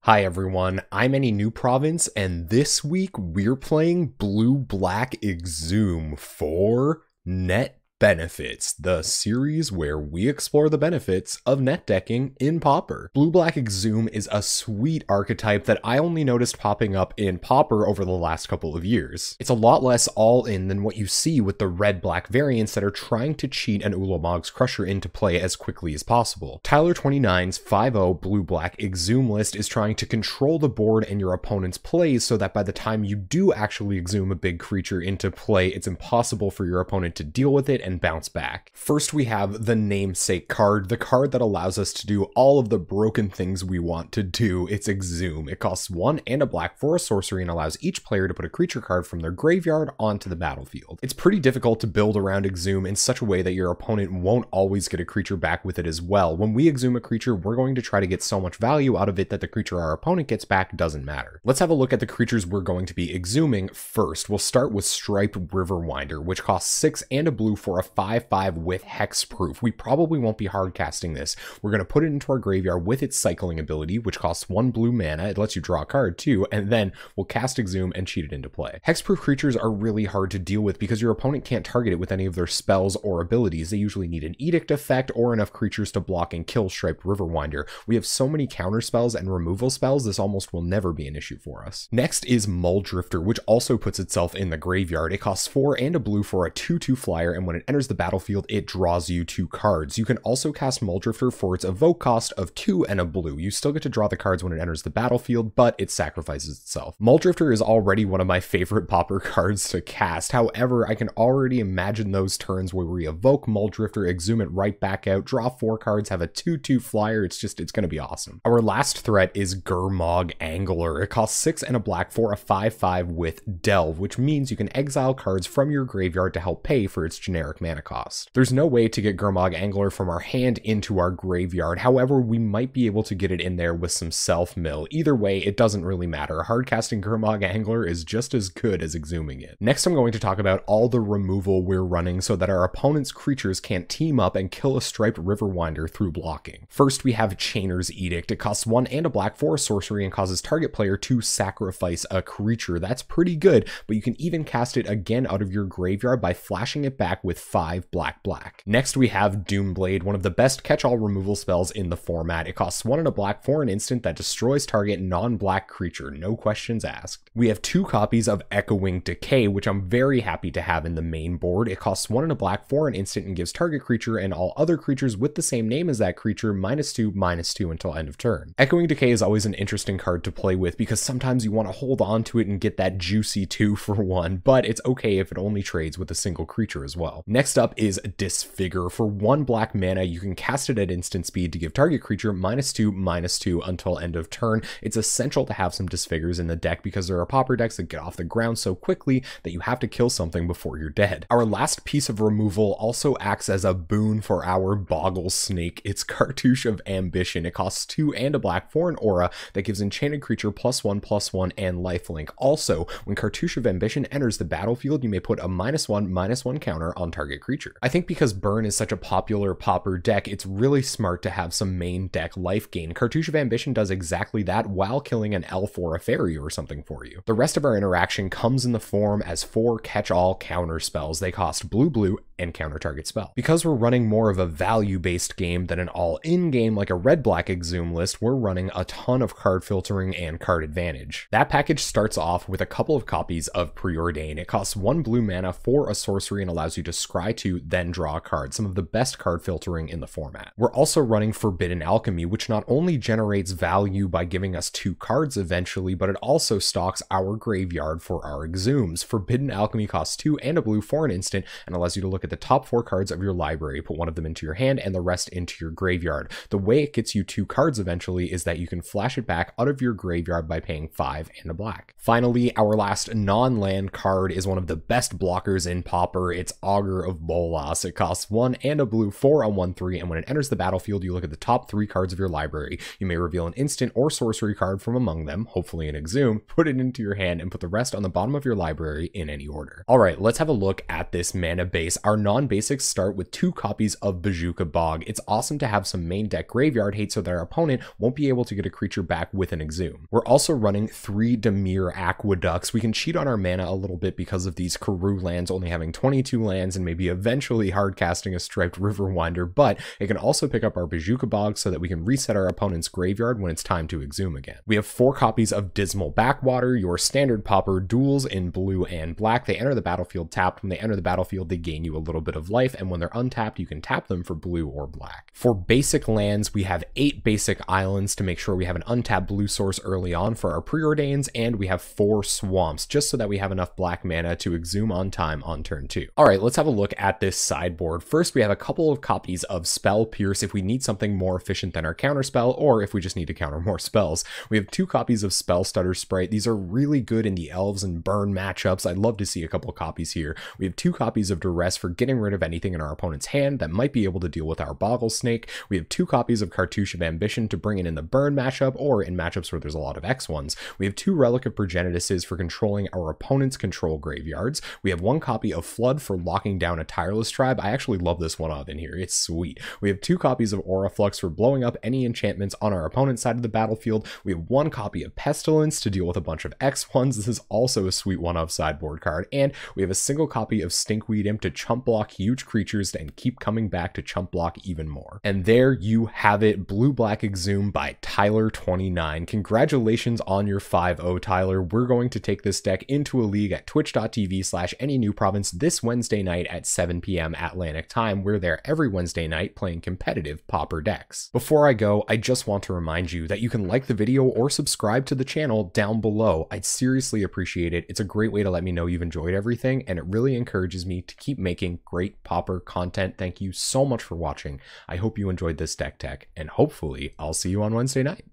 Hi everyone, I'm Any New Province, and this week we're playing Blue-Black Exhume for Net Benefits, the series where we explore the benefits of net decking in Pauper. Blue-Black Exhume is a sweet archetype that I only noticed popping up in Pauper over the last couple of years. It's a lot less all-in than what you see with the red-black variants that are trying to cheat an Ulamog's Crusher into play as quickly as possible. Tyler29's 5-0 Blue-Black Exhume list is trying to control the board and your opponent's plays so that by the time you do actually exhume a big creature into play, it's impossible for your opponent to deal with it and bounce back. First, we have the namesake card, the card that allows us to do all of the broken things we want to do. It's Exhume. It costs 1 and a black for a sorcery and allows each player to put a creature card from their graveyard onto the battlefield. It's pretty difficult to build around Exhume in such a way that your opponent won't always get a creature back with it as well. When we exhume a creature, we're going to try to get so much value out of it that the creature our opponent gets back doesn't matter. Let's have a look at the creatures we're going to be exhuming first. We'll start with Striped Riverwinder, which costs 6 and a blue for a 5/5 with hexproof. We probably won't be hard casting this. We're going to put it into our graveyard with its cycling ability, which costs 1 blue mana. It lets you draw a card too, and then we'll cast Exhume and cheat it into play. Hexproof creatures are really hard to deal with because your opponent can't target it with any of their spells or abilities. They usually need an edict effect or enough creatures to block and kill Striped Riverwinder. We have so many counter spells and removal spells, this almost will never be an issue for us. Next is Muldrifter, which also puts itself in the graveyard. It costs 4 and a blue for a 2/2 flyer, and when it enters the battlefield, it draws you 2 cards. You can also cast Muldrifter for its evoke cost of 2 and a blue. You still get to draw the cards when it enters the battlefield, but it sacrifices itself. Muldrifter is already one of my favorite Pauper cards to cast. However, I can already imagine those turns where we evoke Muldrifter, exhume it right back out, draw 4 cards, have a 2/2 flyer. It's going to be awesome. Our last threat is Gurmag Angler. It costs 6 and a black for a 5/5 with Delve, which means you can exile cards from your graveyard to help pay for its generic mana cost. There's no way to get Gurmag Angler from our hand into our graveyard. However, we might be able to get it in there with some self-mill. Either way, it doesn't really matter. Hardcasting Gurmag Angler is just as good as exhuming it. Next, I'm going to talk about all the removal we're running so that our opponent's creatures can't team up and kill a Striped Riverwinder through blocking. First, we have Chainer's Edict. It costs 1 and a black for a sorcery and causes target player to sacrifice a creature. That's pretty good, but you can even cast it again out of your graveyard by flashing it back with 5 black. Next, we have Doomblade, one of the best catch-all removal spells in the format. It costs 1 and a black for an instant that destroys target non-black creature, no questions asked. We have 2 copies of Echoing Decay, which I'm very happy to have in the main board. It costs 1 and a black for an instant and gives target creature and all other creatures with the same name as that creature -2/-2 until end of turn. Echoing Decay is always an interesting card to play with because sometimes you want to hold on to it and get that juicy 2 for 1, but it's okay if it only trades with a single creature as well. Next up is Disfigure. For 1 black mana, you can cast it at instant speed to give target creature -2/-2 until end of turn. It's essential to have some Disfigures in the deck because there are Pauper decks that get off the ground so quickly that you have to kill something before you're dead. Our last piece of removal also acts as a boon for our Boggle Snake. It's Cartouche of Ambition. It costs 2 and a black for an aura that gives enchanted creature +1/+1 and lifelink. Also, when Cartouche of Ambition enters the battlefield, you may put a -1/-1 counter on target creature. I think because Burn is such a popular Pauper deck, it's really smart to have some main deck life gain. Cartouche of Ambition does exactly that while killing an elf or a fairy or something for you. The rest of our interaction comes in the form as 4 catch-all counter spells. They cost blue and counter target spell. Because we're running more of a value-based game than an all-in game like a red-black exhume list, we're running a ton of card filtering and card advantage. That package starts off with a couple of copies of Preordain. It costs 1 blue mana for a sorcery and allows you to scry 2, then draw a card, some of the best card filtering in the format. We're also running Forbidden Alchemy, which not only generates value by giving us 2 cards eventually, but it also stocks our graveyard for our exhumes. Forbidden Alchemy costs 2 and a blue for an instant and allows you to look at the top 4 cards of your library, put one of them into your hand and the rest into your graveyard. The way it gets you 2 cards eventually is that you can flash it back out of your graveyard by paying 5 and a black. Finally, our last non-land card is one of the best blockers in Pauper. It's Augur Augur of Boloss. It costs 1 and a blue for a 1/3, and when it enters the battlefield, you look at the top 3 cards of your library. You may reveal an instant or sorcery card from among them, hopefully an Exhume, put it into your hand, and put the rest on the bottom of your library in any order. Alright, let's have a look at this mana base. Our non-basics start with 2 copies of Bojuka Bog. It's awesome to have some main deck graveyard hate so that our opponent won't be able to get a creature back with an Exhume. We're also running 3 Dimir Aqueducts. We can cheat on our mana a little bit because of these Karoo lands only having 22 lands and maybe eventually hard casting a Striped Riverwinder, but it can also pick up our Bojuka Bog so that we can reset our opponent's graveyard when it's time to Exhume again. We have 4 copies of Dismal Backwater, your standard Pauper duels in blue and black. They enter the battlefield tapped. When they enter the battlefield, they gain you a little bit of life, and when they're untapped, you can tap them for blue or black. For basic lands, we have 8 basic islands to make sure we have an untapped blue source early on for our preordains, and we have 4 swamps just so that we have enough black mana to Exhume on time on turn 2. Alright, let's have a look at this sideboard. First, we have a couple of copies of Spell Pierce if we need something more efficient than our counterspell, or if we just need to counter more spells. We have 2 copies of Spell Stutter Sprite. These are really good in the elves and burn matchups. I'd love to see a couple copies here. We have 2 copies of Duress for getting rid of anything in our opponent's hand that might be able to deal with our Boggle Snake. We have 2 copies of Cartouche of Ambition to bring it in the burn matchup or in matchups where there's a lot of X1s. We have 2 Relic of Progenituses for controlling our opponent's control graveyards. We have 1 copy of Flood for locking down a Tireless Tribe. I actually love this one out in here. It's sweet. We have 2 copies of Aura Flux for blowing up any enchantments on our opponent's side of the battlefield. We have 1 copy of Pestilence to deal with a bunch of X1s. This is also a sweet one-of sideboard card. And we have a single copy of Stinkweed Imp to chump block huge creatures and keep coming back to chump block even more. And there you have it, Blue-Black Exhume by Tyler29. Congratulations on your 5-0, Tyler. We're going to take this deck into a league at twitch.tv/AnyNewProvince this Wednesday night at 7 p.m. Atlantic time. We're there every Wednesday night playing competitive Pauper decks. Before I go, I just want to remind you that you can like the video or subscribe to the channel down below. I'd seriously appreciate it. It's a great way to let me know you've enjoyed everything, and it really encourages me to keep making great Pauper content. Thank you so much for watching. I hope you enjoyed this deck tech, and hopefully I'll see you on Wednesday night.